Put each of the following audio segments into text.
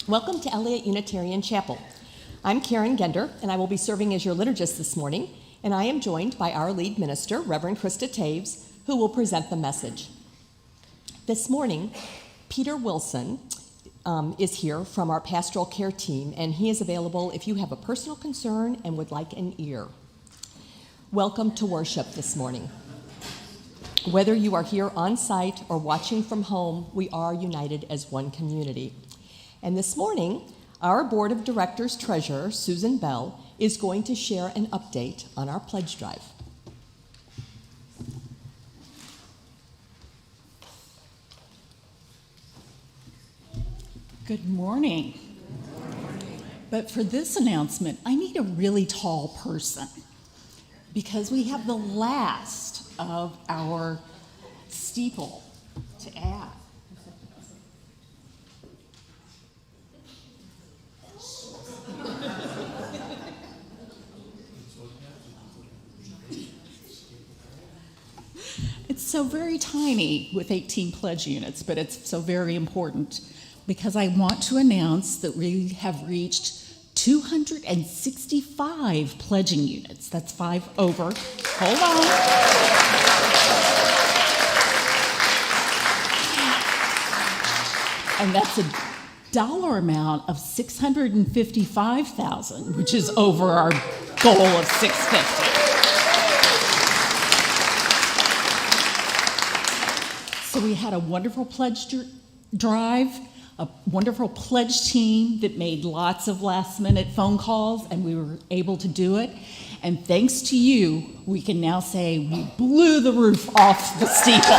Welcome to Eliot Unitarian Chapel. I'm Karen Gender, and I will be serving as your liturgist this morning, and I am joined by our lead minister, Reverend Krista Taves, who will present the message. This morning, Peter Wilson is here from our pastoral care team, and he is available if you have a personal concern and would like an ear. Welcome to worship this morning. Whether you are here on site or watching from home, we are united as one community. And this morning, our Board of Directors Treasurer, Susan Bell, is going to share an update on our pledge drive. Good morning. But for this announcement, I need a really tall person because we have the last of our steeple to add. It's so very tiny with 18 pledge units, but it's so very important because I want to announce that we have reached 265 pledging units. That's 5 over. Hold on. And that's a dollar amount of $655,000, which is over our goal of $650,000. So we had a wonderful pledge drive, a wonderful pledge team that made lots of last-minute phone calls, and we were able to do it. And thanks to you, we can now say we blew the roof off the steeple.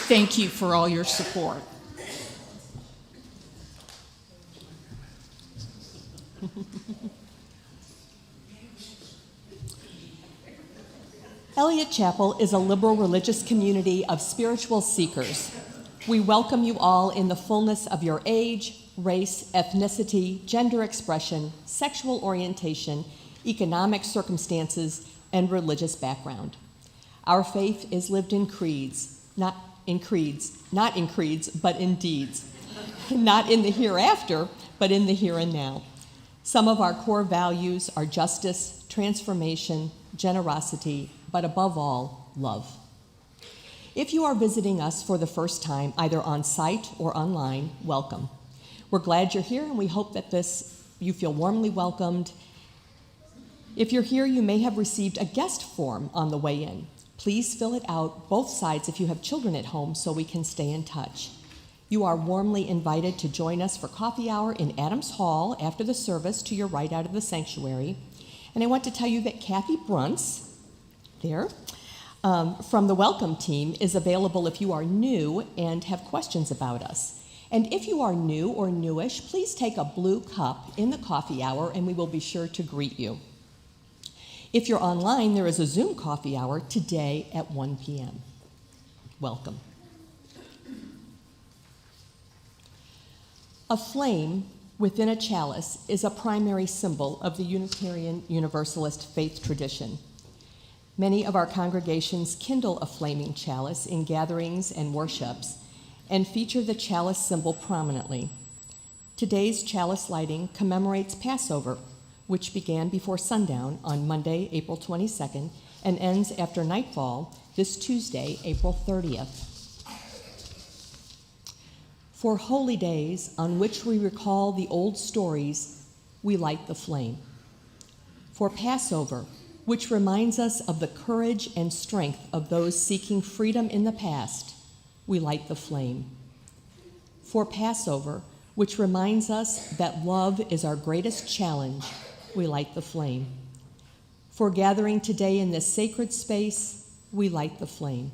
Thank you for all your support. Eliot Chapel is a liberal religious community of spiritual seekers. We welcome you all in the fullness of your age, race, ethnicity, gender expression, sexual orientation, economic circumstances, and religious background. Our faith is lived in creeds, not in creeds, but in deeds. Not in the hereafter, but in the here and now. Some of our core values are justice, transformation, generosity, but above all, love. If you are visiting us for the first time, either on site or online, welcome. We're glad you're here, and we hope that you feel warmly welcomed. If you're here, you may have received a guest form on the way in. Please fill it out, both sides if you have children at home, so we can stay in touch. You are warmly invited to join us for coffee hour in Adams Hall after the service to your right out of the sanctuary. And I want to tell you that Kathy Brunts, there, from the welcome team, is available if you are new and have questions about us. And if you are new or newish, please take a blue cup in the coffee hour and we will be sure to greet you. If you're online, there is a Zoom coffee hour today at 1 p.m. Welcome. A flame within a chalice is a primary symbol of the Unitarian Universalist faith tradition. Many of our congregations kindle a flaming chalice in gatherings and worships and feature the chalice symbol prominently. Today's chalice lighting commemorates Passover, which began before sundown on Monday, April 22nd, and ends after nightfall this Tuesday, April 30th. For holy days on which we recall the old stories, we light the flame. For Passover, which reminds us of the courage and strength of those seeking freedom in the past, we light the flame. For Passover, which reminds us that love is our greatest challenge, we light the flame. For gathering today in this sacred space, we light the flame.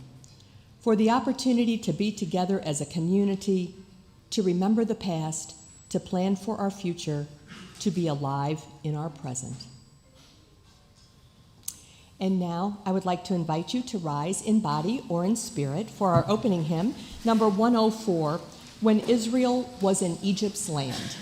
For the opportunity to be together as a community, to remember the past, to plan for our future, to be alive in our present. And now I would like to invite you to rise in body or in spirit for our opening hymn, number 104, When Israel Was in Egypt's Land.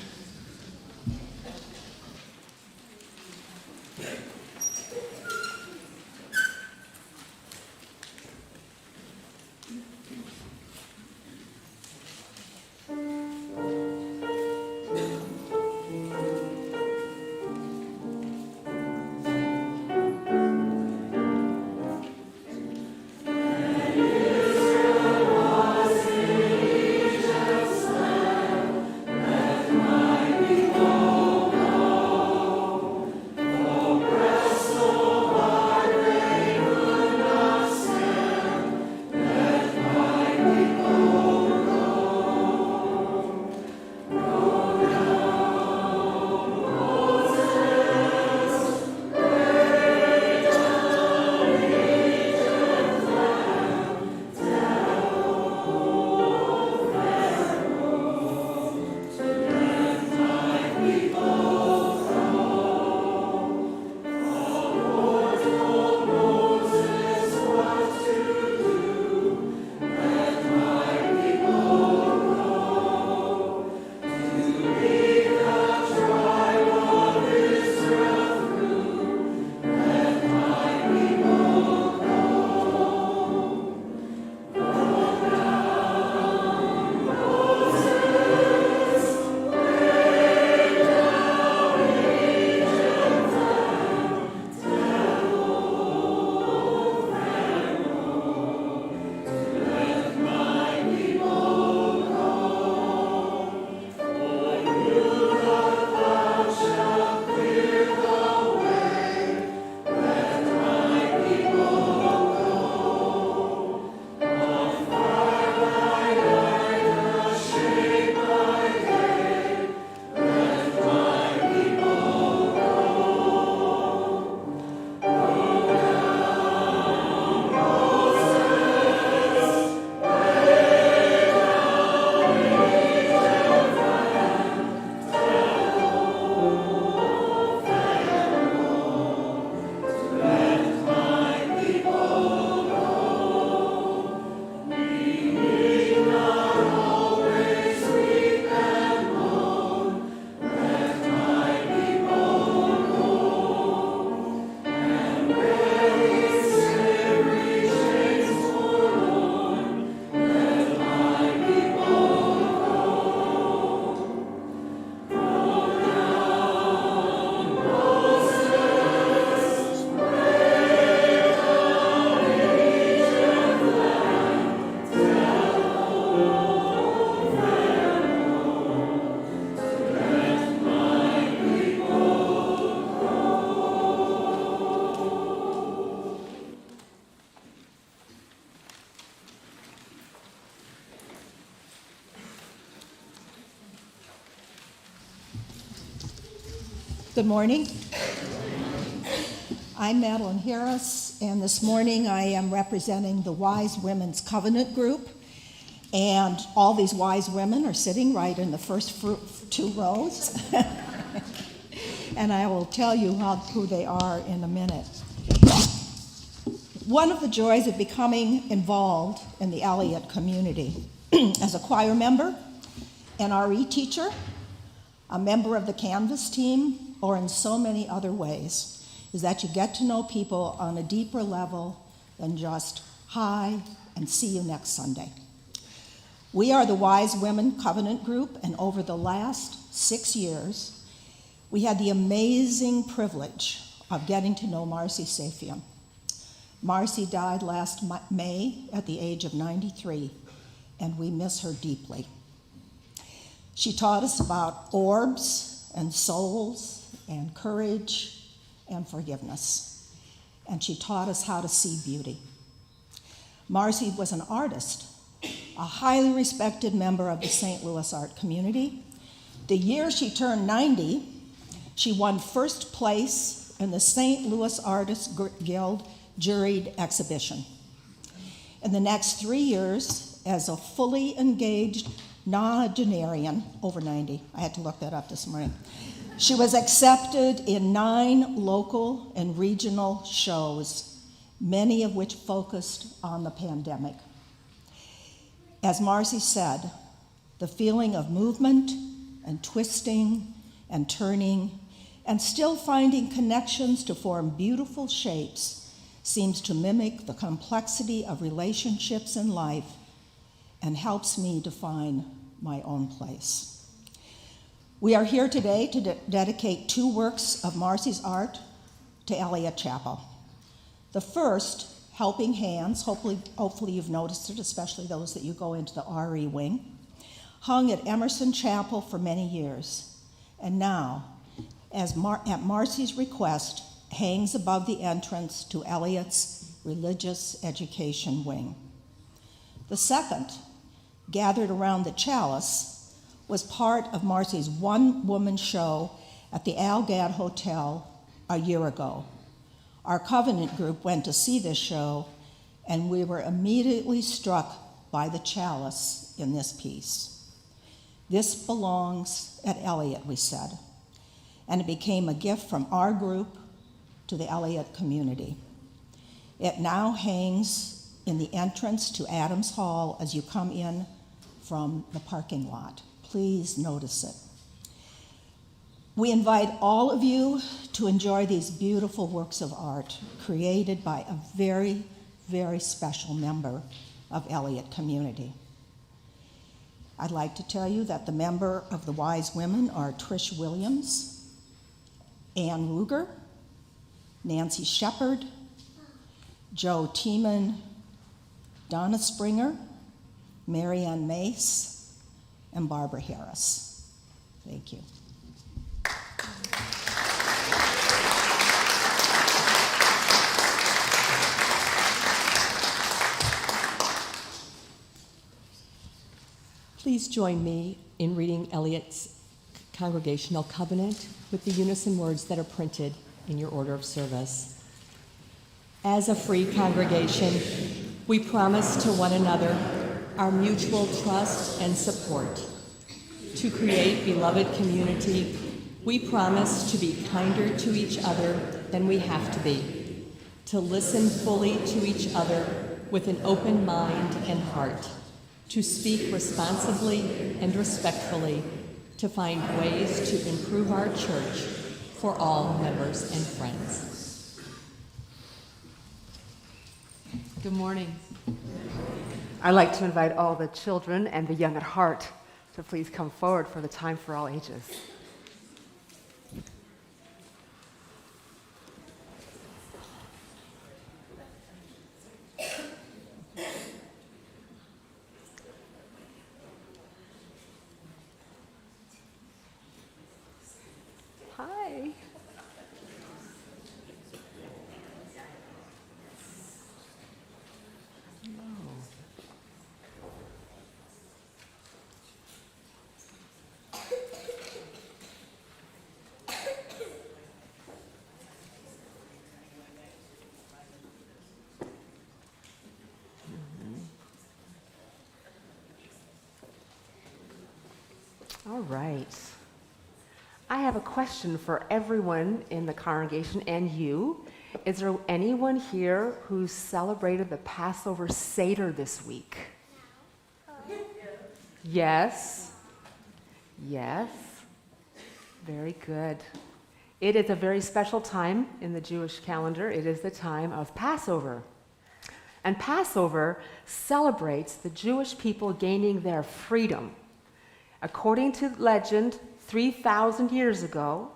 Good morning. I'm Madeline Harris, and this morning I am representing the Wise Women's Covenant Group. And all these wise women are sitting right in the first two rows. And I will tell you who they are in a minute. One of the joys of becoming involved in the Eliot community as a choir member, an RE teacher, a member of the Canvas team, or in so many other ways, is that you get to know people on a deeper level than just hi and see you next Sunday. We are the Wise Women Covenant Group, and over the last 6 years, we had the amazing privilege of getting to know Marcy Safian. Marcy died last May at the age of 93, and we miss her deeply. She taught us about orbs and souls and courage and forgiveness, and she taught us how to see beauty. Marcy was an artist, a highly respected member of the St. Louis art community. The year she turned 90, she won first place in the St. Louis Artists Guild juried exhibition. In the next 3 years, as a fully engaged nonagenarian, over 90, I had to look that up this morning, she was accepted in 9 local and regional shows, many of which focused on the pandemic. As Marcy said, the feeling of movement and twisting and turning and still finding connections to form beautiful shapes seems to mimic the complexity of relationships in life and helps me define my own place. We are here today to dedicate 2 works of Marcy's art to Eliot Chapel. The first, Helping Hands, hopefully you've noticed it, especially those that you go into the RE wing, hung at Emerson Chapel for many years, and now, at Marcy's request, hangs above the entrance to Eliot's religious education wing. The second, Gathered Around the Chalice, was part of Marcy's one-woman show at the Al Gadd Hotel a year ago. Our Covenant group went to see this show, and we were immediately struck by the chalice in this piece. This belongs at Eliot, we said, and it became a gift from our group to the Eliot community. It now hangs in the entrance to Adams Hall as you come in from the parking lot. Please notice it. We invite all of you to enjoy these beautiful works of art created by a very, very special member of Eliot community. I'd like to tell you that the member of the Wise Women are Trish Williams, Ann Ruger, Nancy Shepard, Joe Tiemann, Donna Springer, Marianne Mace, and Barbara Harris. Thank you. Please join me in reading Eliot's Congregational Covenant with the unison words that are printed in your order of service. As a free congregation, we promise to one another our mutual trust and support. To create beloved community, we promise to be kinder to each other than we have to be, to listen fully to each other with an open mind and heart, to speak responsibly and respectfully, to find ways to improve our church for all members and friends. Good morning. I'd like to invite all the children and the young at heart to please come forward for the time for all ages. Hi. All right. I have a question for everyone in the congregation and you. Is there anyone here who celebrated the Passover Seder this week? No. Yes. Yes. Very good. It is a very special time in the Jewish calendar. It is the time of Passover. And Passover celebrates the Jewish people gaining their freedom. According to legend, 3,000 years ago,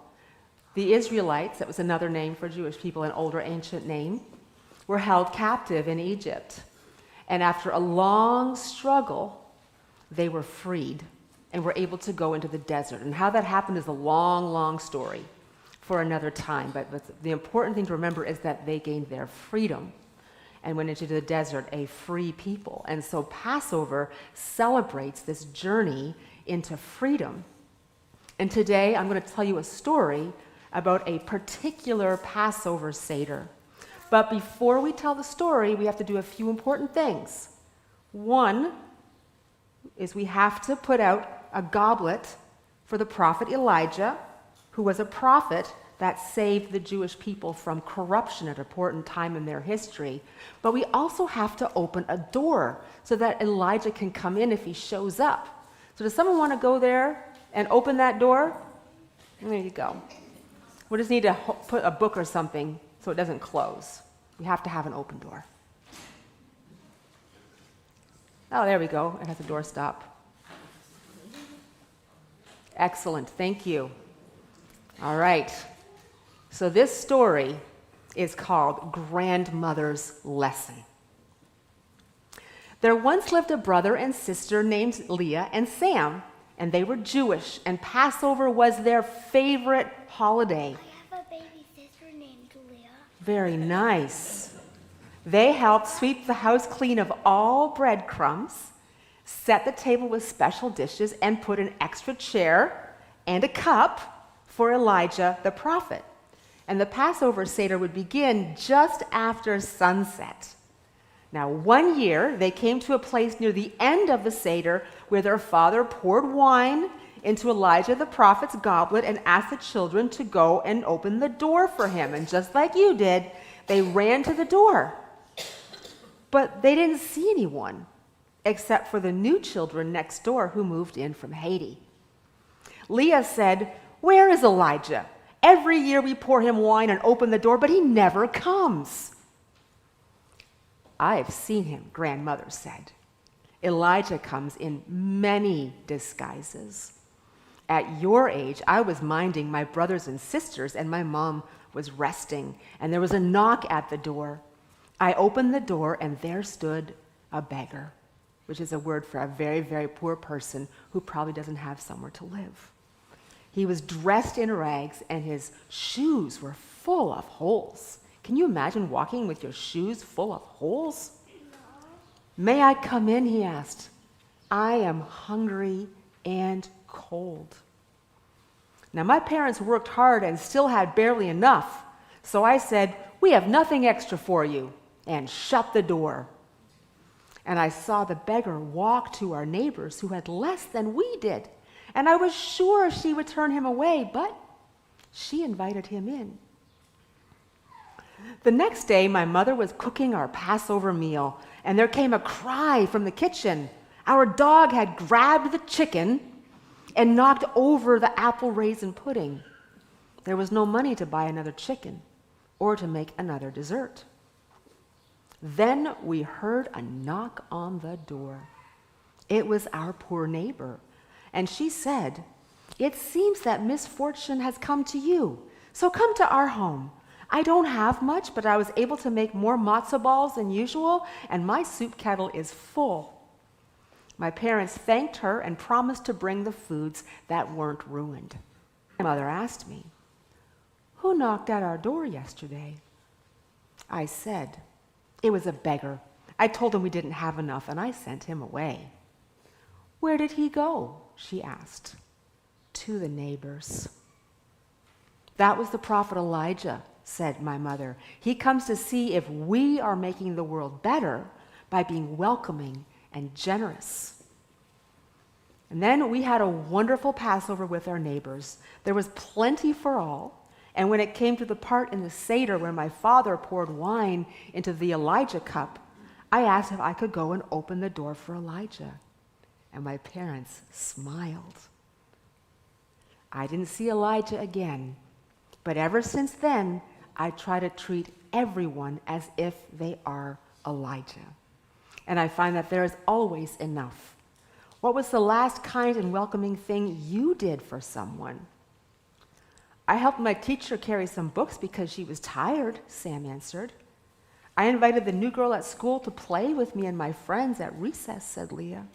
the Israelites, that was another name for Jewish people, an older ancient name, were held captive in Egypt. And after a long struggle, they were freed and were able to go into the desert. And how that happened is a long, long story for another time. But the important thing to remember is that they gained their freedom and went into the desert a free people. And so Passover celebrates this journey into freedom. And today I'm going to tell you a story about a particular Passover Seder. But before we tell the story, we have to do a few important things. One is we have to put out a goblet for the prophet Elijah, who was a prophet that saved the Jewish people from corruption at an important time in their history. But we also have to open a door so that Elijah can come in if he shows up. So does someone want to go there and open that door? There you go. We just need to put a book or something so it doesn't close. We have to have an open door. Oh, there we go. It has a doorstop. Excellent. Thank you. All right. So this story is called Grandmother's Lesson. There once lived a brother and sister named Leah and Sam, and they were Jewish, and Passover was their favorite holiday. I have a baby sister named Leah. Very nice. They helped sweep the house clean of all breadcrumbs, set the table with special dishes, and put an extra chair and a cup for Elijah the prophet. And the Passover Seder would begin just after sunset. Now, one year, they came to a place near the end of the Seder where their father poured wine into Elijah the prophet's goblet and asked the children to go and open the door for him. And just like you did, they ran to the door. But they didn't see anyone except for the new children next door who moved in from Haiti. Leah said, "Where is Elijah? Every year we pour him wine and open the door, but he never comes." "I've seen him," grandmother said. "Elijah comes in many disguises. At your age, I was minding my brothers and sisters, and my mom was resting, and there was a knock at the door. I opened the door, and there stood a beggar," which is a word for a very, very poor person who probably doesn't have somewhere to live. He was dressed in rags, and his shoes were full of holes. Can you imagine walking with your shoes full of holes? "May I come in?" he asked. "I am hungry and cold." Now, my parents worked hard and still had barely enough, so I said, "We have nothing extra for you," and shut the door. And I saw the beggar walk to our neighbors who had less than we did, and I was sure she would turn him away, but she invited him in. The next day, my mother was cooking our Passover meal, and there came a cry from the kitchen. Our dog had grabbed the chicken and knocked over the apple raisin pudding. There was no money to buy another chicken or to make another dessert. Then we heard a knock on the door. It was our poor neighbor, and she said, "It seems that misfortune has come to you, so come to our home. I don't have much, but I was able to make more matzo balls than usual, and my soup kettle is full." My parents thanked her and promised to bring the foods that weren't ruined. My mother asked me, "Who knocked at our door yesterday?" I said, "It was a beggar. I told him we didn't have enough, and I sent him away." "Where did he go?" she asked. "To the neighbors." "That was the prophet Elijah," said my mother. "He comes to see if we are making the world better by being welcoming and generous." And then we had a wonderful Passover with our neighbors. There was plenty for all. And when it came to the part in the Seder where my father poured wine into the Elijah cup, I asked if I could go and open the door for Elijah. And my parents smiled. I didn't see Elijah again, but ever since then, I try to treat everyone as if they are Elijah. And I find that there is always enough. What was the last kind and welcoming thing you did for someone? I helped my teacher carry some books because she was tired, Sam answered. I invited the new girl at school to play with me and my friends at recess, said Leah.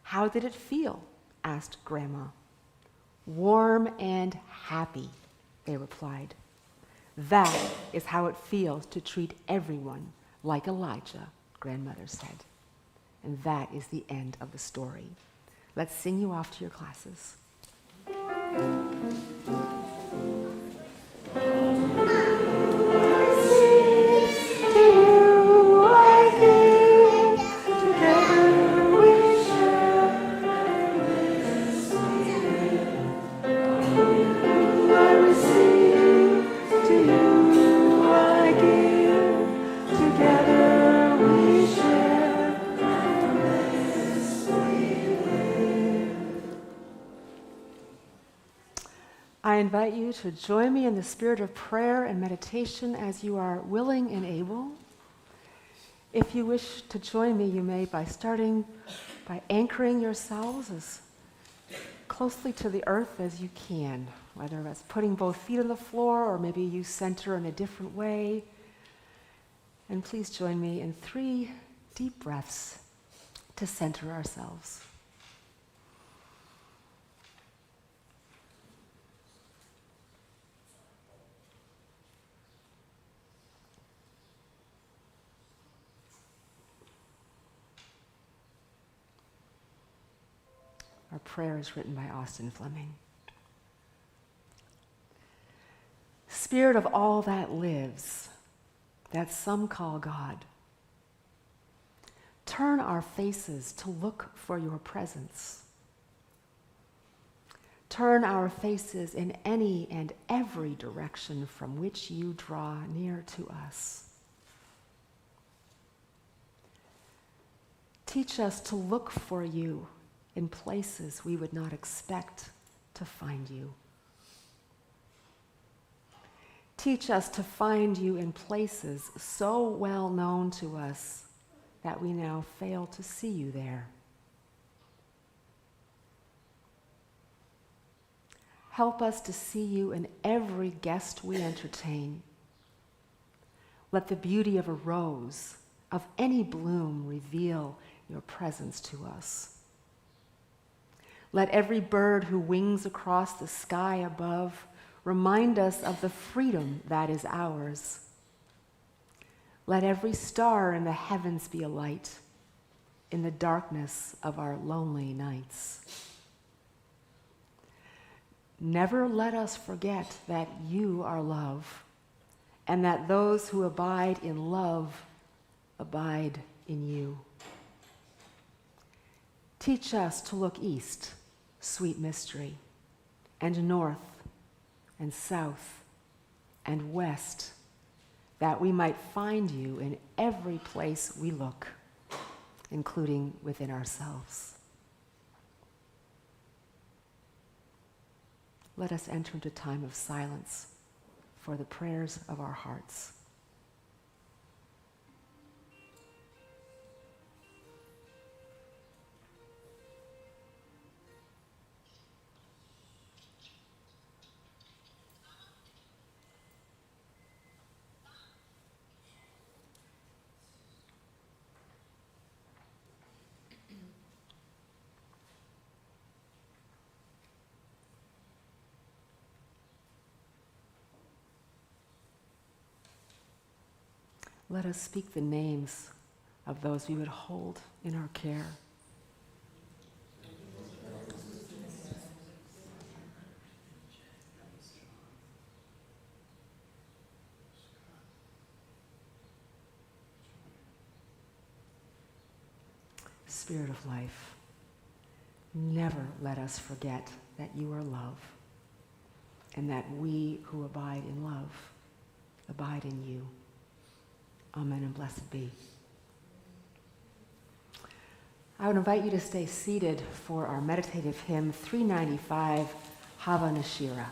How did it feel? Asked Grandma. Warm and happy, they replied. That is how it feels to treat everyone like Elijah, Grandmother said. And that is the end of the story. Let's sing you off to your classes. I invite you to join me in the spirit of prayer and meditation as you are willing and able. If you wish to join me, you may by anchoring yourselves as closely to the earth as you can, whether that's putting both feet on the floor or maybe you center in a different way. And please join me in 3 deep breaths to center ourselves. Our prayer is written by Austin Fleming. Spirit of all that lives, that some call God, turn our faces to look for your presence. Turn our faces in any and every direction from which you draw near to us. Teach us to look for you in places we would not expect to find you. Teach us to find you in places so well known to us that we now fail to see you there. Help us to see you in every guest we entertain. Let the beauty of a rose, of any bloom, reveal your presence to us. Let every bird who wings across the sky above remind us of the freedom that is ours. Let every star in the heavens be a light in the darkness of our lonely nights. Never let us forget that you are love, and that those who abide in love abide in you. Teach us to look east, sweet mystery, and north and south and west, that we might find you in every place we look, including within ourselves. Let us enter into time of silence for the prayers of our hearts. Let us speak the names of those we would hold in our care. Spirit of life, never let us forget that you are love, and that we who abide in love abide in you. Amen and blessed be. I would invite you to stay seated for our meditative hymn 395, Hava Nashira.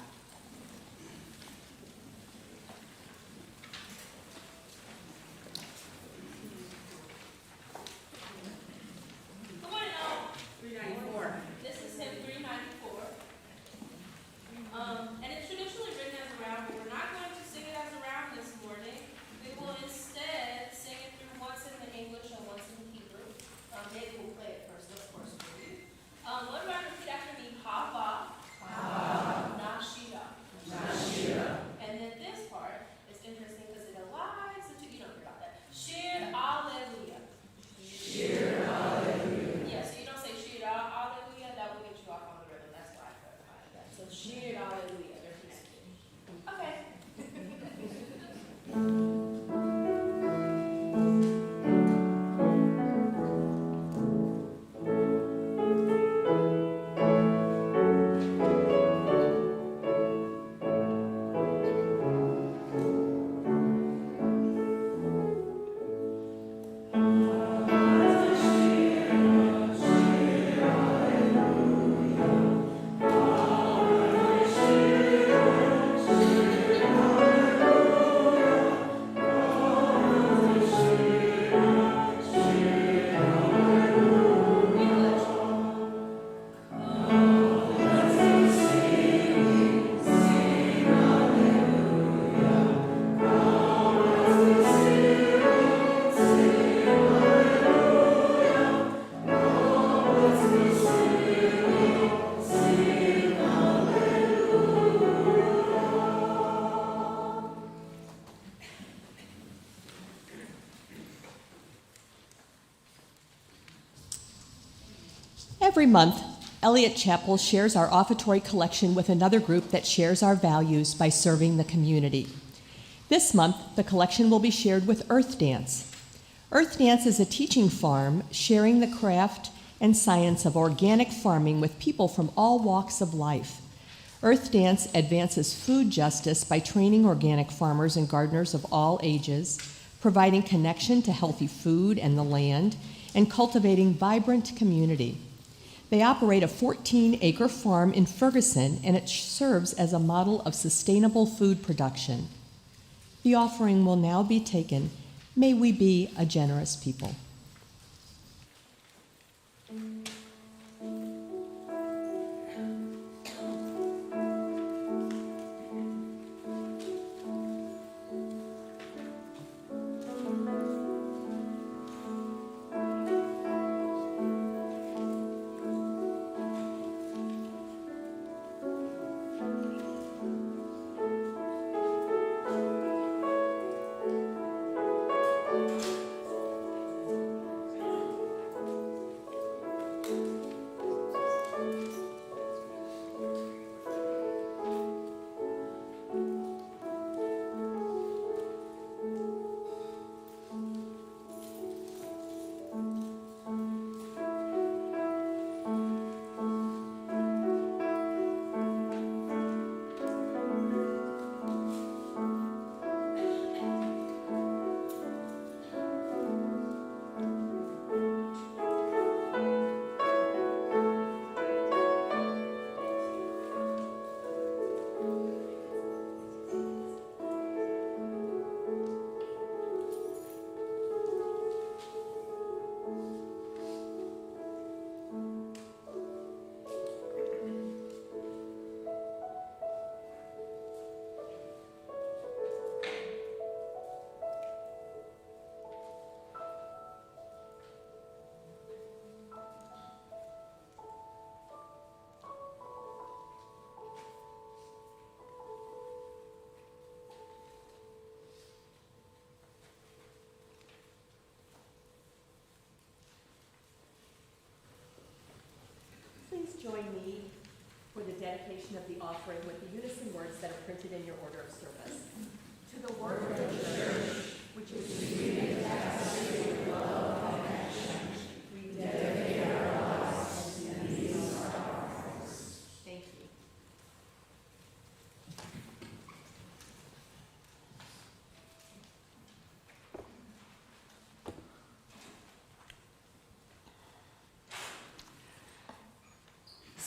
Every month, Eliot Chapel shares our offertory collection with another group that shares our values by serving the community. This month, the collection will be shared with Earth Dance. Earth Dance is a teaching farm sharing the craft and science of organic farming with people from all walks of life. Earth Dance advances food justice by training organic farmers and gardeners of all ages, providing connection to healthy food and the land, and cultivating vibrant community. They operate a 14-acre farm in Ferguson, and it serves as a model of sustainable food production. The offering will now be taken. May we be a generous people. Please join me for the dedication of the offering with the unison words that are printed in your order of service. To the work of the church, which is created as a love and action, we dedicate our lives and these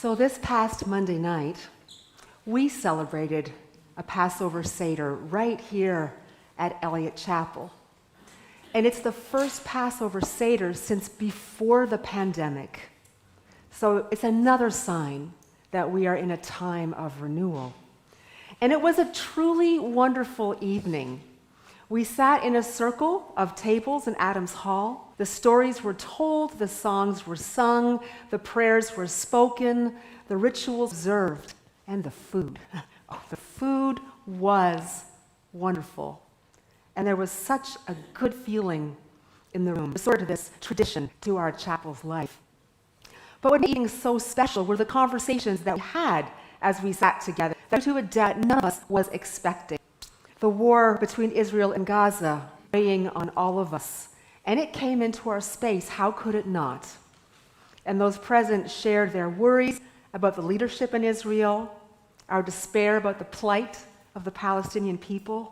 So this past Monday night, we celebrated a Passover Seder right here at Eliot Chapel. And it's the first Passover Seder since before the pandemic. So it's another sign that we are in a time of renewal. And it was a truly wonderful evening. We sat in a circle of tables in Adams Hall. The stories were told, the songs were sung, the prayers were spoken, the rituals observed, and the food. Oh, the food was wonderful. And there was such a good feeling in the room, restored to this tradition to our chapel's life. But what made eating so special were the conversations that we had as we sat together, that to a depth none of us was expecting. The war between Israel and Gaza weighing on all of us, and it came into our space. How could it not? And those present shared their worries about the leadership in Israel, our despair about the plight of the Palestinian people,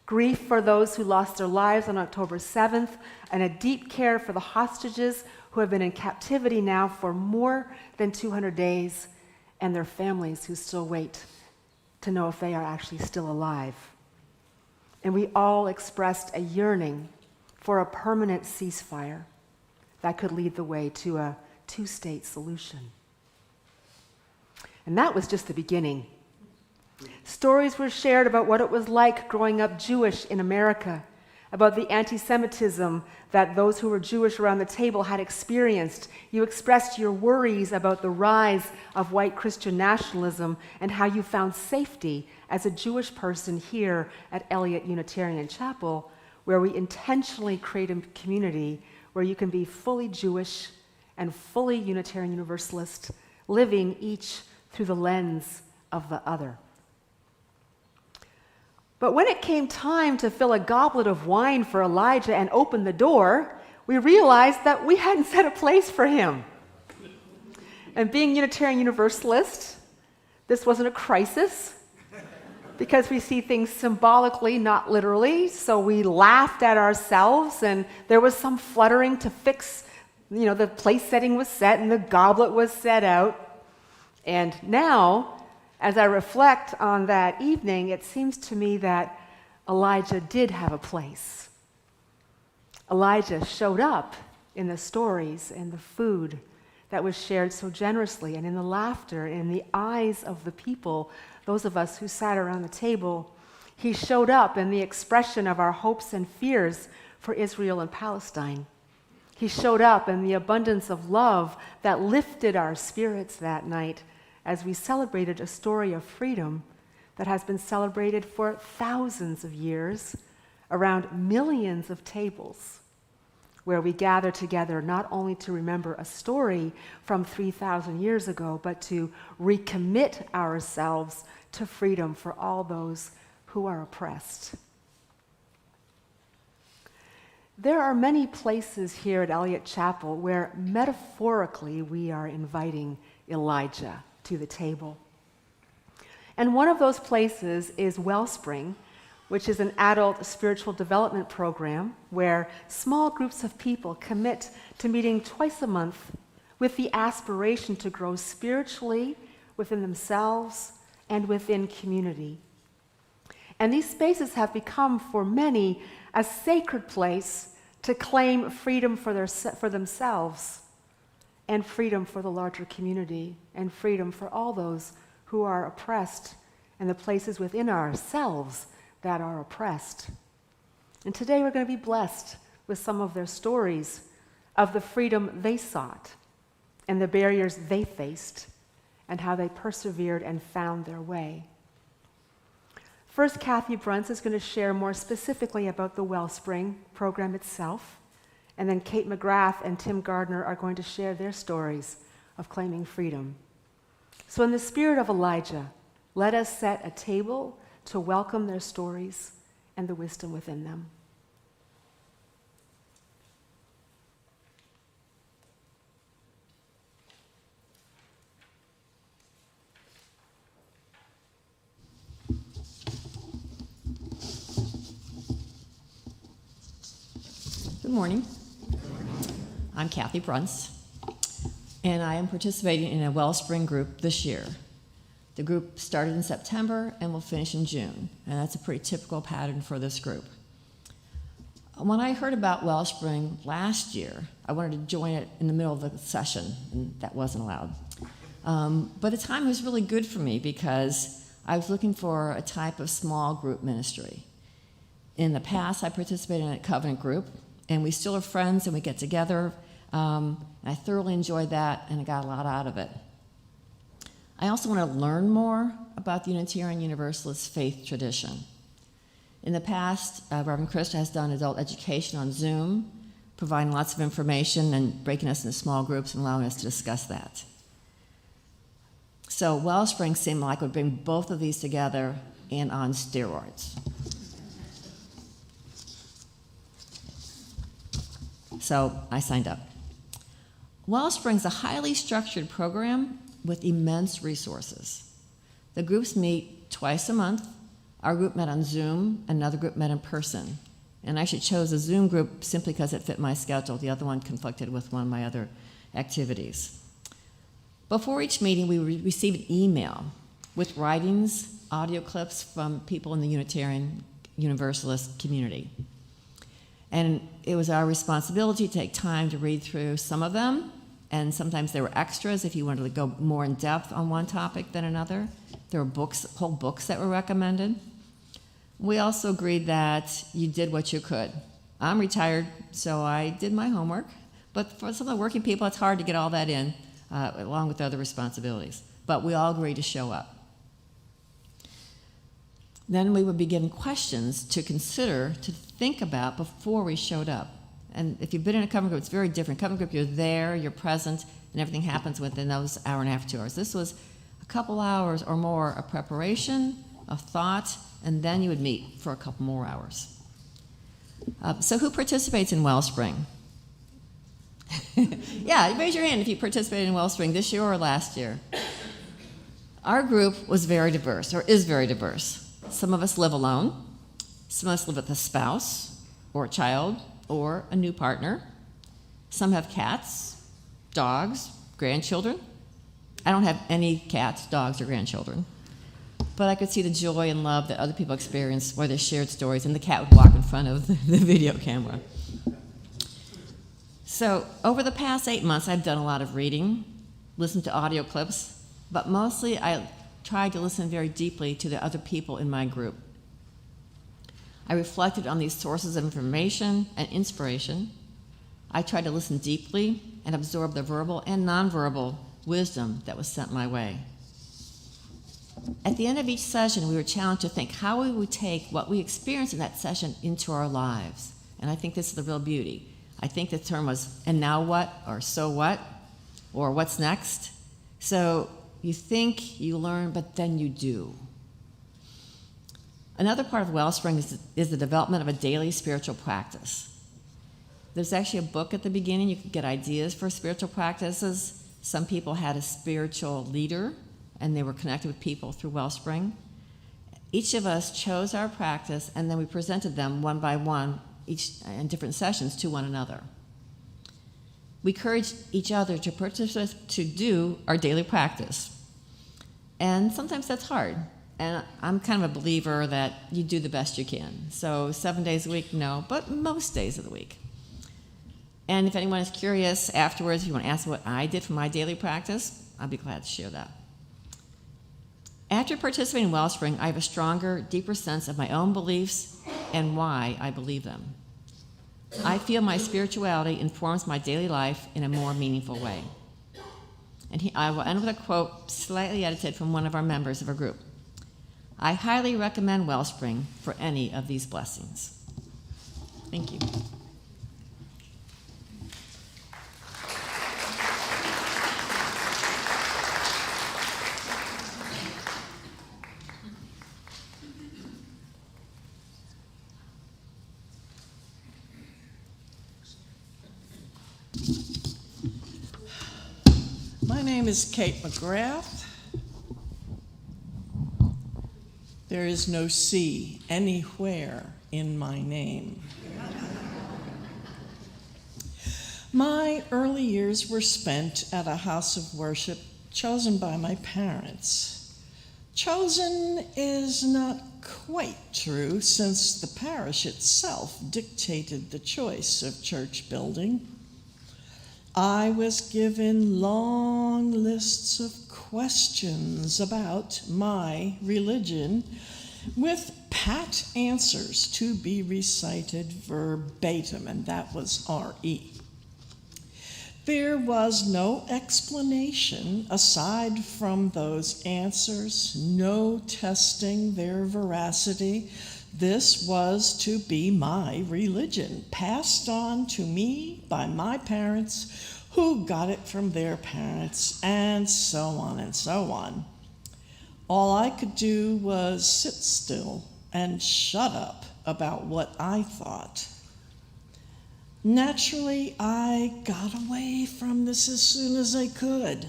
grief for those who lost their lives on October 7th, and a deep care for the hostages who have been in captivity now for more than 200 days, and their families who still wait to know if they are actually still alive. And we all expressed a yearning for a permanent ceasefire that could lead the way to a two-state solution. And that was just the beginning. Stories were shared about what it was like growing up Jewish in America, about the anti-Semitism that those who were Jewish around the table had experienced. You expressed your worries about the rise of white Christian nationalism and how you found safety as a Jewish person here at Eliot Unitarian Chapel, where we intentionally create a community where you can be fully Jewish and fully Unitarian Universalist, living each through the lens of the other. But when it came time to fill a goblet of wine for Elijah and open the door, we realized that we hadn't set a place for him. And being Unitarian Universalist, this wasn't a crisis, because we see things symbolically, not literally. So we laughed at ourselves, and there was some fluttering to fix, the place setting was set and the goblet was set out. And now, as I reflect on that evening, it seems to me that Elijah did have a place. Elijah showed up in the stories and the food that was shared so generously, and in the laughter, and in the eyes of the people, those of us who sat around the table. He showed up in the expression of our hopes and fears for Israel and Palestine. He showed up in the abundance of love that lifted our spirits that night, as we celebrated a story of freedom that has been celebrated for thousands of years around millions of tables, where we gather together not only to remember a story from 3,000 years ago, but to recommit ourselves to freedom for all those who are oppressed. There are many places here at Eliot Chapel where metaphorically we are inviting Elijah to the table. And one of those places is Wellspring, which is an adult spiritual development program where small groups of people commit to meeting twice a month with the aspiration to grow spiritually within themselves and within community. And these spaces have become, for many, a sacred place to claim freedom for themselves, and freedom for the larger community, and freedom for all those who are oppressed, and the places within ourselves that are oppressed. And today we're going to be blessed with some of their stories of the freedom they sought, and the barriers they faced, and how they persevered and found their way. First, Kathy Brunts is going to share more specifically about the Wellspring program itself. And then Kate Magrath and Tim Gardner are going to share their stories of claiming freedom. So in the spirit of Elijah, let us set a table to welcome their stories and the wisdom within them. Good morning. I'm Kathy Brunts. and I am participating in a Wellspring group this year. The group started in September and will finish in June, and that's a pretty typical pattern for this group. When I heard about Wellspring last year, I wanted to join it in the middle of the session, and that wasn't allowed. But the time was really good for me because I was looking for a type of small group ministry. In the past, I participated in a covenant group, and we still are friends and we get together. I thoroughly enjoyed that, and I got a lot out of it. I also want to learn more about the Unitarian Universalist faith tradition. In the past, Reverend Krista has done adult education on Zoom, providing lots of information and breaking us into small groups and allowing us to discuss that. So Wellspring seemed like it would bring both of these together and on steroids. So I signed up. Wellspring is a highly structured program with immense resources. The groups meet twice a month. Our group met on Zoom, another group met in person. And I actually chose a Zoom group simply because it fit my schedule. The other one conflicted with one of my other activities. Before each meeting, we receive an email with writings, audio clips from people in the Unitarian Universalist community. And it was our responsibility to take time to read through some of them, and sometimes there were extras if you wanted to go more in depth on one topic than another. There were books, whole books that were recommended. We also agreed that you did what you could. I'm retired, so I did my homework, but for some of the working people, it's hard to get all that in, along with other responsibilities. But we all agreed to show up. Then we would be given questions to consider, to think about before we showed up. And if you've been in a covenant group, it's very different. Covenant group, you're there, you're present, and everything happens within those hour and a half, 2 hours. This was a couple hours or more of preparation, of thought, and then you would meet for a couple more hours. So who participates in Wellspring? Yeah, raise your hand if you participated in Wellspring this year or last year. Our group was very diverse, or is very diverse. Some of us live alone. Some of us live with a spouse or a child or a new partner. Some have cats, dogs, grandchildren. I don't have any cats, dogs, or grandchildren. But I could see the joy and love that other people experienced while they shared stories, and the cat would walk in front of the video camera. So over the past 8 months, I've done a lot of reading, listened to audio clips, but mostly I tried to listen very deeply to the other people in my group. I reflected on these sources of information and inspiration. I tried to listen deeply and absorb the verbal and nonverbal wisdom that was sent my way. At the end of each session, we were challenged to think how we would take what we experienced in that session into our lives. And I think this is the real beauty. I think the term was, and now what, or so what, or what's next. So you think, you learn, but then you do. Another part of Wellspring is the development of a daily spiritual practice. There's actually a book at the beginning. You can get ideas for spiritual practices. Some people had a spiritual leader, and they were connected with people through Wellspring. Each of us chose our practice, and then we presented them one by one, each in different sessions, to one another. We encouraged each other to participate, to do our daily practice. And sometimes that's hard. And I'm kind of a believer that you do the best you can. So 7 days a week, no, but most days of the week. And if anyone is curious afterwards, if you want to ask what I did for my daily practice, I'll be glad to share that. After participating in Wellspring, I have a stronger, deeper sense of my own beliefs and why I believe them. I feel my spirituality informs my daily life in a more meaningful way. And I will end with a quote slightly edited from one of our members of our group. I highly recommend Wellspring for any of these blessings. Thank you. My name is Kate Magrath. There is no C anywhere in my name. My early years were spent at a house of worship chosen by my parents. Chosen is not quite true, since the parish itself dictated the choice of church building. I was given long lists of questions about my religion, with pat answers to be recited verbatim, and that was R.E. There was no explanation aside from those answers, no testing their veracity. This was to be my religion, passed on to me by my parents, who got it from their parents, and so on and so on. All I could do was sit still and shut up about what I thought. Naturally, I got away from this as soon as I could.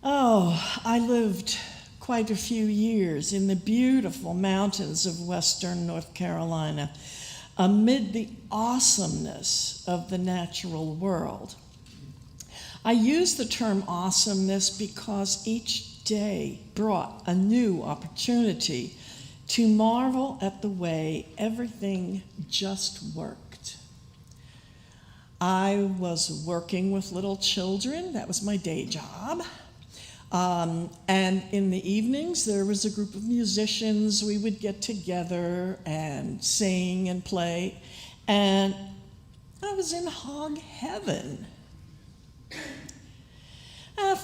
I lived quite a few years in the beautiful mountains of western North Carolina, amid the awesomeness of the natural world. I use the term awesomeness because each day brought a new opportunity to marvel at the way everything just worked. I was working with little children. That was my day job. And in the evenings, there was a group of musicians. We would get together and sing and play. And I was in hog heaven.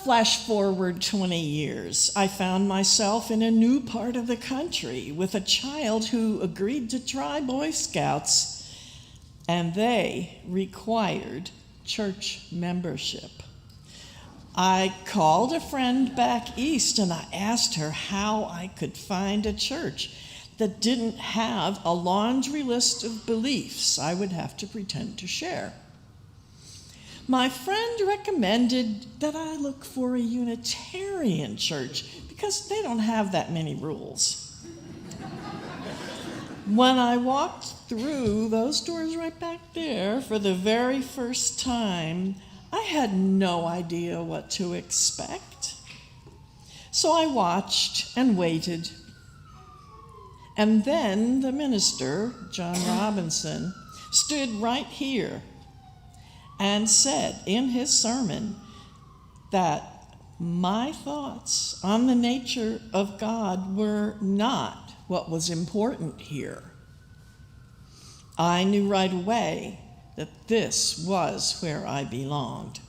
Flash forward 20 years. I found myself in a new part of the country with a child who agreed to try Boy Scouts, and they required church membership. I called a friend back east and I asked her how I could find a church that didn't have a laundry list of beliefs I would have to pretend to share. My friend recommended that I look for a Unitarian church because they don't have that many rules. When I walked through those doors right back there for the very first time, I had no idea what to expect. So I watched and waited. And then the minister, John Robinson, stood right here and said in his sermon that my thoughts on the nature of God were not what was important here. I knew right away that this was where I belonged.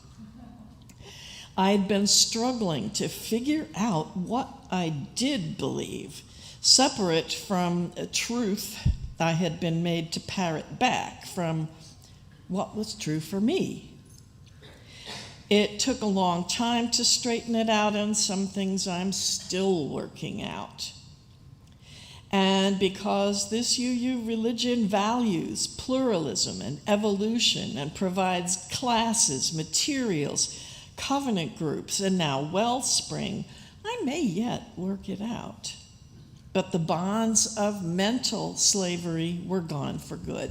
I had been struggling to figure out what I did believe, separate from a truth I had been made to parrot back from what was true for me. It took a long time to straighten it out, and some things I'm still working out. And because this UU religion values pluralism and evolution and provides classes, materials, covenant groups, and now Wellspring, I may yet work it out. But the bonds of mental slavery were gone for good.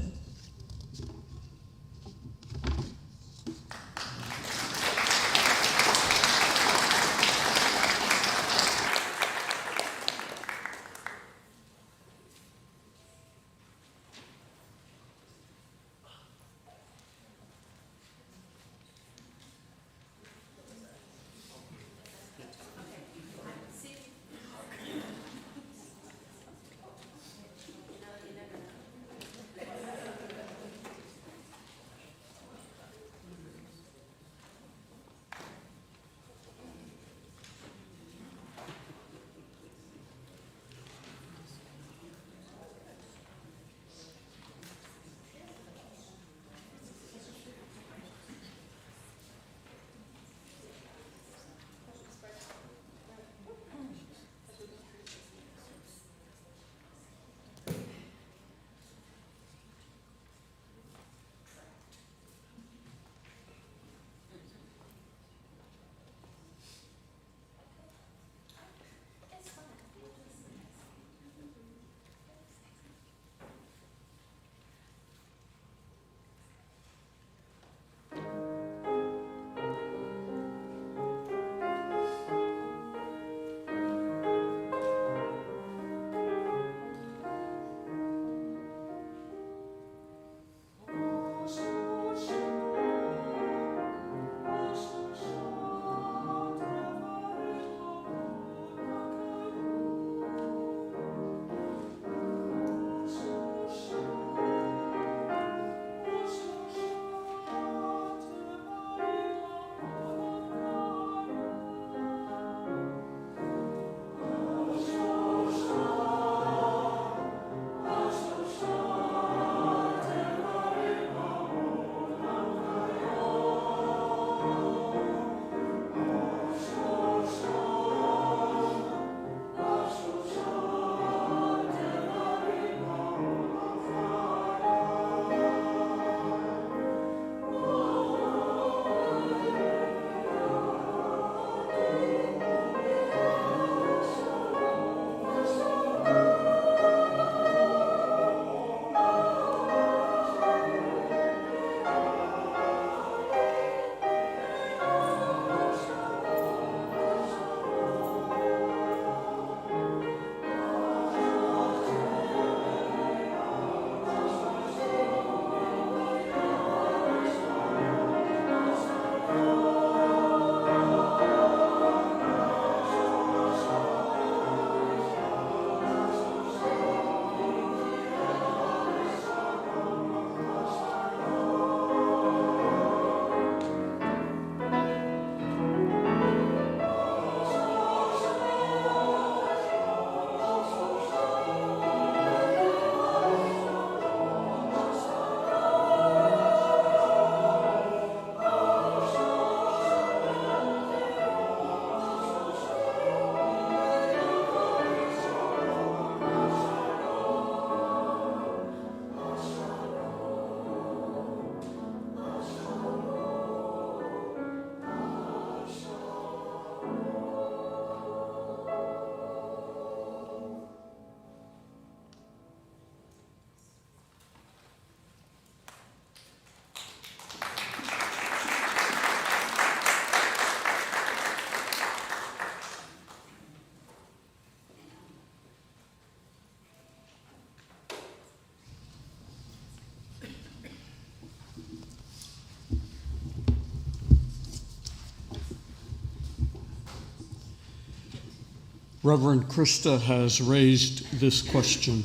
Reverend Krista has raised this question.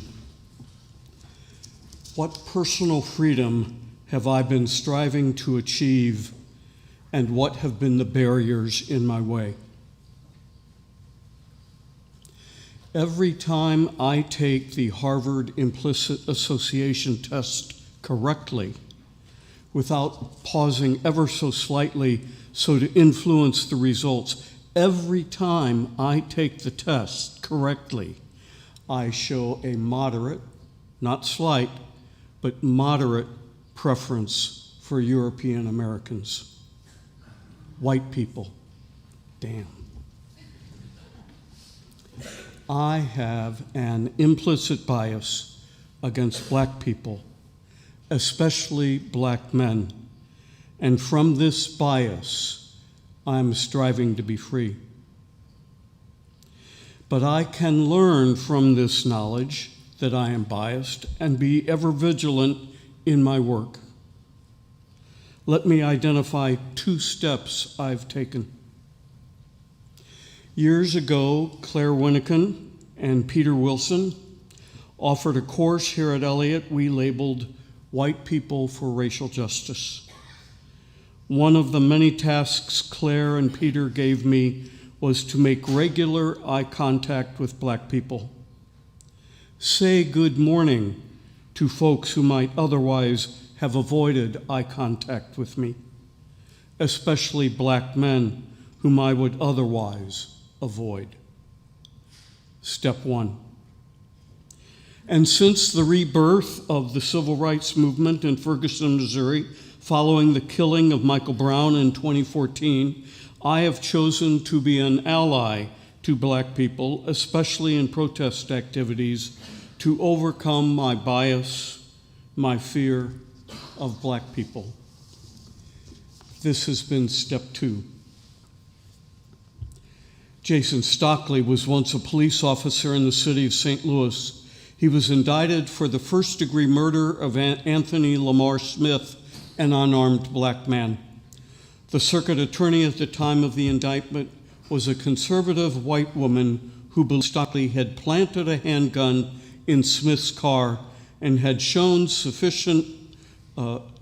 What personal freedom have I been striving to achieve, and what have been the barriers in my way? Every time I take the Harvard Implicit Association test correctly, without pausing ever so slightly so to influence the results, every time I take the test correctly, I show a moderate, not slight, but moderate preference for European Americans. White people, damn. I have an implicit bias against black people, especially black men, and from this bias, I'm striving to be free. But I can learn from this knowledge that I am biased and be ever vigilant in my work. Let me identify 2 steps I've taken. Years ago, Claire Winnikin and Peter Wilson offered a course here at Eliot we labeled White People for Racial Justice. One of the many tasks Claire and Peter gave me was to make regular eye contact with black people. Say good morning to folks who might otherwise have avoided eye contact with me, especially black men whom I would otherwise avoid. Step 1. And since the rebirth of the civil rights movement in Ferguson, Missouri, following the killing of Michael Brown in 2014, I have chosen to be an ally to black people, especially in protest activities, to overcome my bias, my fear of black people. This has been step 2. Jason Stockley was once a police officer in the city of St. Louis. He was indicted for the first-degree murder of Anthony Lamar Smith, an unarmed black man. The circuit attorney at the time of the indictment was a conservative white woman who believed Stockley had planted a handgun in Smith's car and had shown sufficient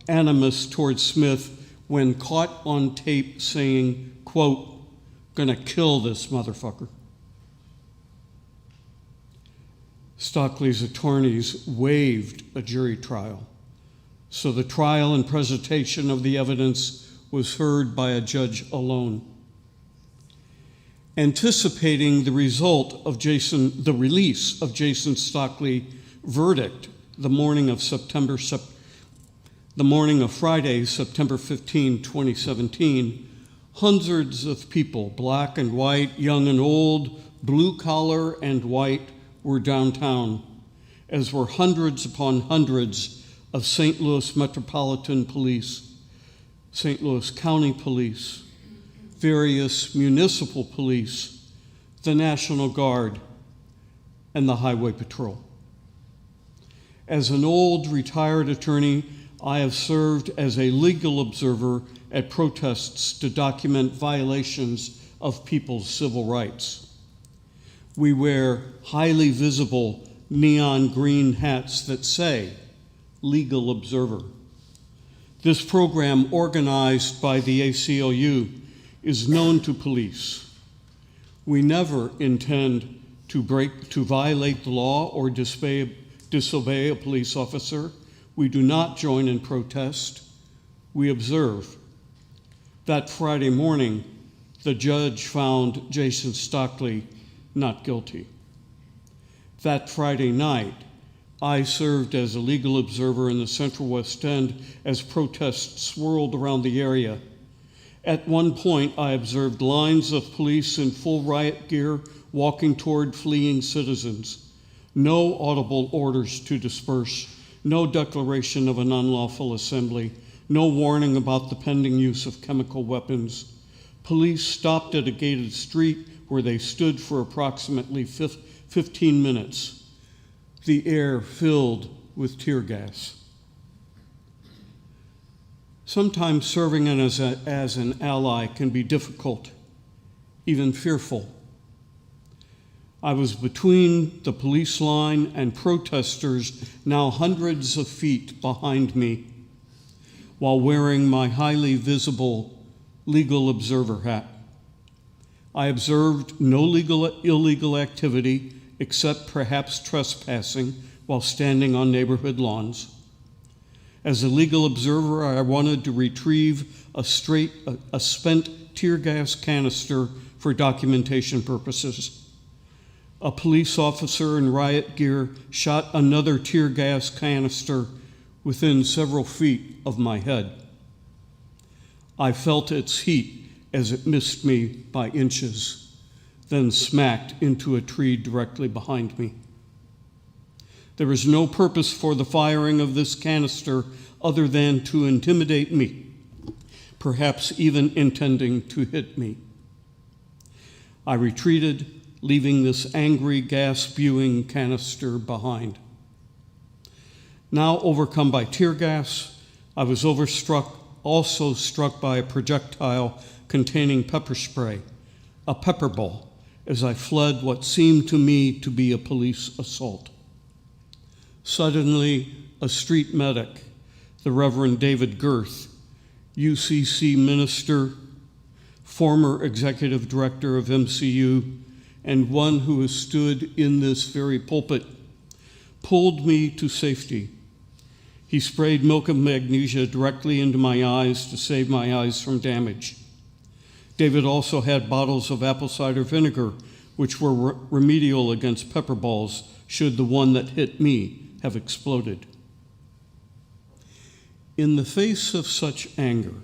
animus towards Smith when caught on tape saying, quote, "Gonna kill this motherfucker." Stockley's attorneys waived a jury trial, so the trial and presentation of the evidence was heard by a judge alone. Anticipating the result of the release of Jason Stockley verdict the morning of Friday, September 15, 2017, hundreds of people, black and white, young and old, blue collar and white, were downtown, as were hundreds upon hundreds of St. Louis Metropolitan Police, St. Louis County Police, various municipal police, the National Guard, and the Highway Patrol. As an old retired attorney, I have served as a legal observer at protests to document violations of people's civil rights. We wear highly visible neon green hats that say Legal Observer. This program, organized by the ACLU, is known to police. We never intend to violate the law or disobey a police officer. We do not join in protest. We observe. That Friday morning, the judge found Jason Stockley not guilty. That Friday night, I served as a legal observer in the Central West End as protests swirled around the area. At one point, I observed lines of police in full riot gear walking toward fleeing citizens. No audible orders to disperse, no declaration of an unlawful assembly, no warning about the pending use of chemical weapons. Police stopped at a gated street where they stood for approximately 15 minutes, the air filled with tear gas. Sometimes serving as an ally can be difficult, even fearful. I was between the police line and protesters now hundreds of feet behind me while wearing my highly visible legal observer hat. I observed no illegal activity except perhaps trespassing while standing on neighborhood lawns. As a legal observer, I wanted to retrieve a spent tear gas canister for documentation purposes. A police officer in riot gear shot another tear gas canister within several feet of my head. I felt its heat as it missed me by inches, then smacked into a tree directly behind me. There was no purpose for the firing of this canister other than to intimidate me, perhaps even intending to hit me. I retreated, leaving this angry gas-spewing canister behind. Now overcome by tear gas, I was also struck by a projectile containing pepper spray, a pepper ball, as I fled what seemed to me to be a police assault. Suddenly, a street medic, the Reverend David Girth, UCC minister, former executive director of MCU, and one who has stood in this very pulpit, pulled me to safety. He sprayed milk of magnesia directly into my eyes to save my eyes from damage. David also had bottles of apple cider vinegar, which were remedial against pepper balls should the one that hit me have exploded. In the face of such anger,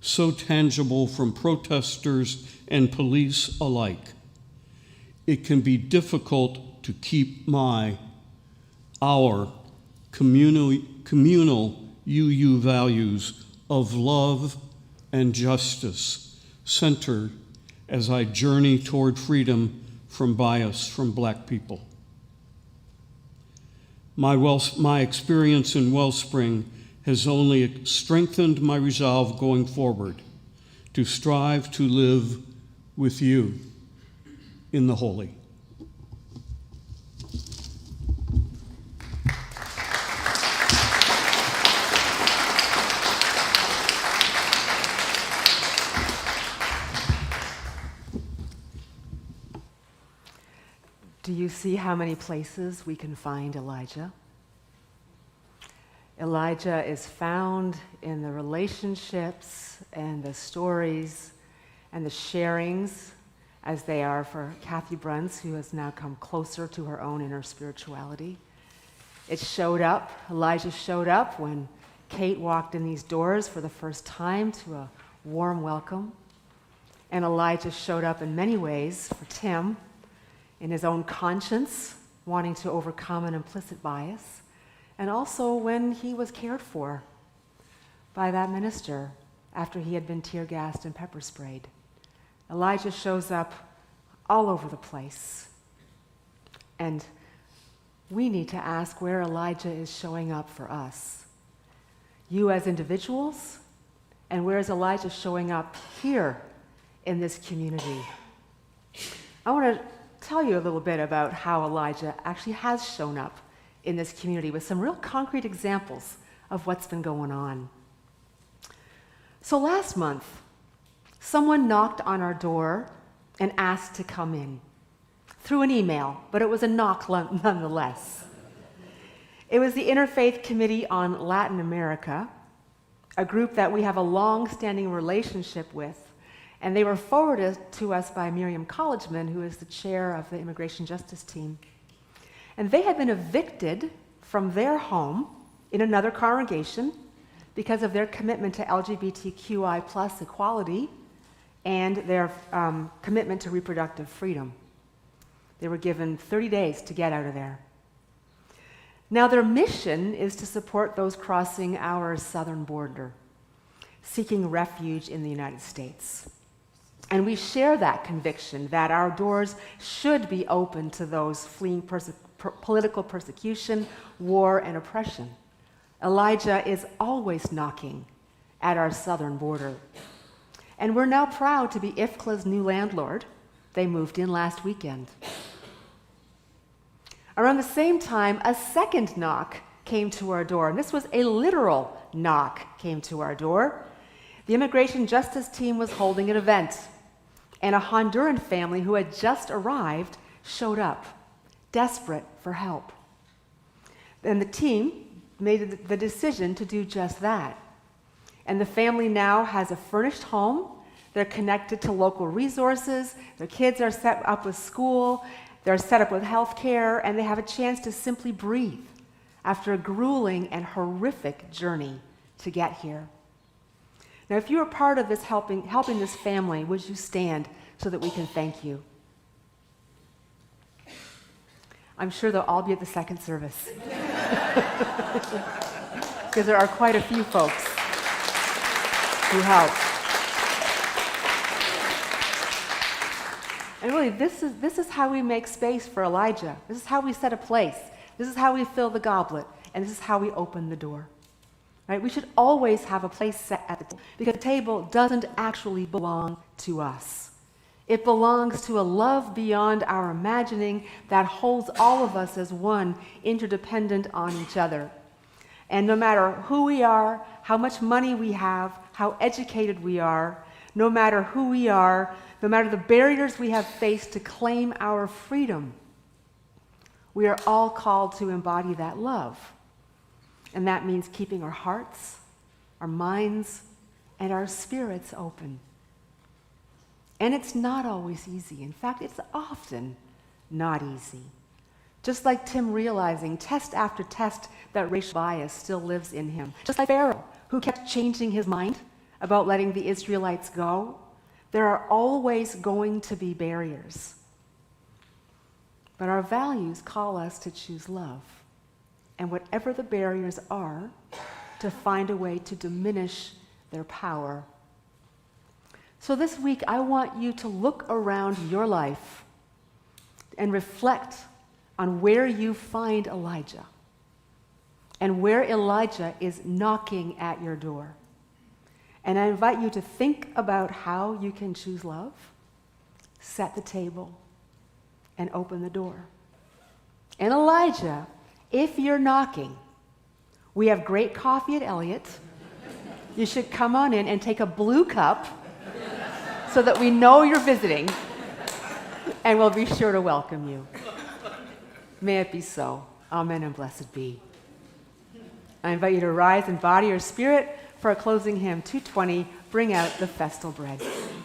so tangible from protesters and police alike, it can be difficult to keep our communal UU values of love and justice centered as I journey toward freedom from bias from Black people. My experience in Wellspring has only strengthened my resolve going forward to strive to live with you in the holy. Do you see how many places we can find Elijah? Elijah is found in the relationships and the stories and the sharings, as they are for Kathy Brunts, who has now come closer to her own inner spirituality. Elijah showed up when Kate walked in these doors for the first time to a warm welcome. And Elijah showed up in many ways for Tim, in his own conscience, wanting to overcome an implicit bias, and also when he was cared for by that minister after he had been tear gassed and pepper sprayed. Elijah shows up all over the place. And we need to ask where Elijah is showing up for us. You as individuals, and where is Elijah showing up here in this community? I want to tell you a little bit about how Elijah actually has shown up in this community with some real concrete examples of what's been going on. So last month, someone knocked on our door and asked to come in through an email, but it was a knock nonetheless. It was the Interfaith Committee on Latin America, a group that we have a long-standing relationship with, and they were forwarded to us by Miriam Collegeman, who is the chair of the Immigration Justice Team. And they had been evicted from their home in another congregation because of their commitment to LGBTQI plus equality and their commitment to reproductive freedom. They were given 30 days to get out of there. Now their mission is to support those crossing our southern border, seeking refuge in the United States. And we share that conviction that our doors should be open to those fleeing political persecution, war, and oppression. Elijah is always knocking at our southern border. And we're now proud to be IFCLA's new landlord. They moved in last weekend. Around the same time, a second knock came to our door, and this was a literal knock came to our door. The immigration justice team was holding an event, and a Honduran family who had just arrived showed up, desperate for help. And the team made the decision to do just that. And the family now has a furnished home. They're connected to local resources. Their kids are set up with school. They're set up with health care, and they have a chance to simply breathe after a grueling and horrific journey to get here. Now, if you are part of this helping this family, would you stand so that we can thank you? I'm sure they'll all be at the second service. Because there are quite a few folks who help. And really, this is how we make space for Elijah. This is how we set a place. This is how we fill the goblet. And this is how we open the door. Right? We should always have a place set at the table, because the table doesn't actually belong to us. It belongs to a love beyond our imagining that holds all of us as one, interdependent on each other. And no matter who we are, how much money we have, how educated we are, no matter who we are, no matter the barriers we have faced to claim our freedom, we are all called to embody that love. And that means keeping our hearts, our minds, and our spirits open. And it's not always easy. In fact, it's often not easy. Just like Tim realizing test after test that racial bias still lives in him. Just like Pharaoh, who kept changing his mind about letting the Israelites go. There are always going to be barriers. But our values call us to choose love. And whatever the barriers are, to find a way to diminish their power. So this week, I want you to look around your life and reflect on where you find Elijah and where Elijah is knocking at your door. And I invite you to think about how you can choose love, set the table, and open the door. And Elijah, if you're knocking, we have great coffee at Eliot. You should come on in and take a blue cup so that we know you're visiting, and we'll be sure to welcome you. May it be so. Amen and blessed be. I invite you to rise in body or spirit for our closing hymn, 220, Bring Out the Festal Bread. Freedom.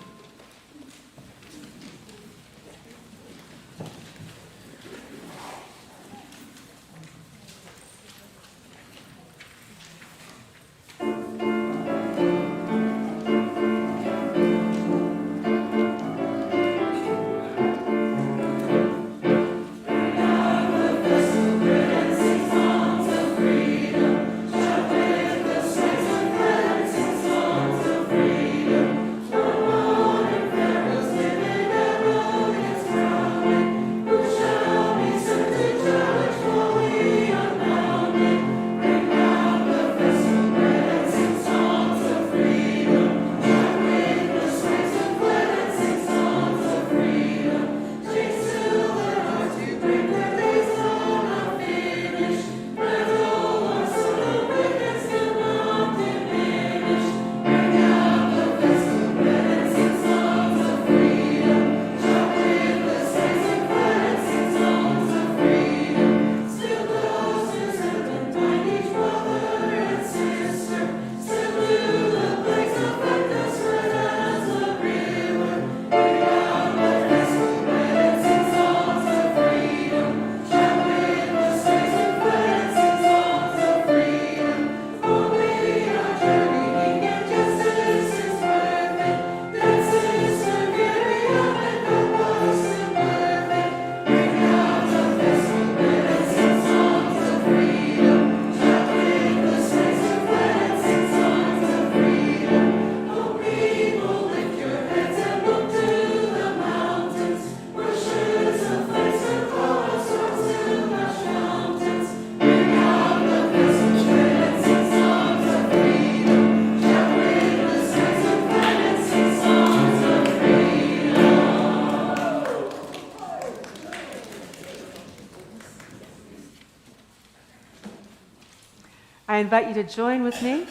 I invite you to join with me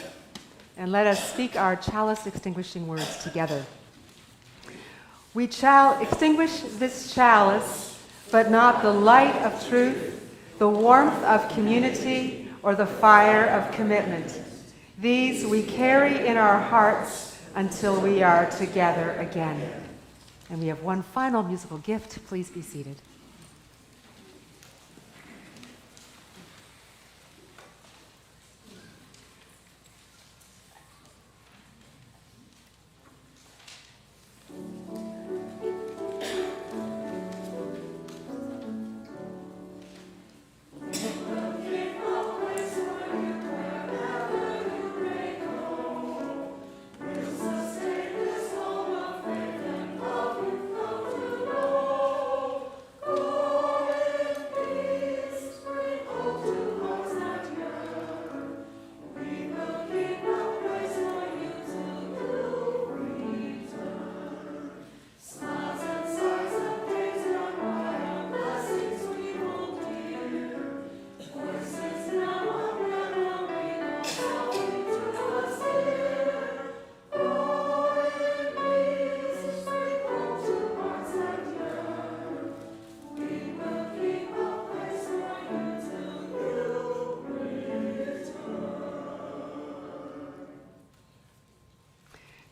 and let us speak our chalice extinguishing words together. We shall extinguish this chalice, but not the light of truth, the warmth of community, or the fire of commitment. These we carry in our hearts until we are together again. And we have one final musical gift. Please be seated.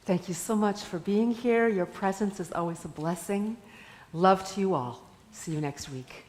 Thank you so much for being here. Your presence is always a blessing. Love to you all. See you next week.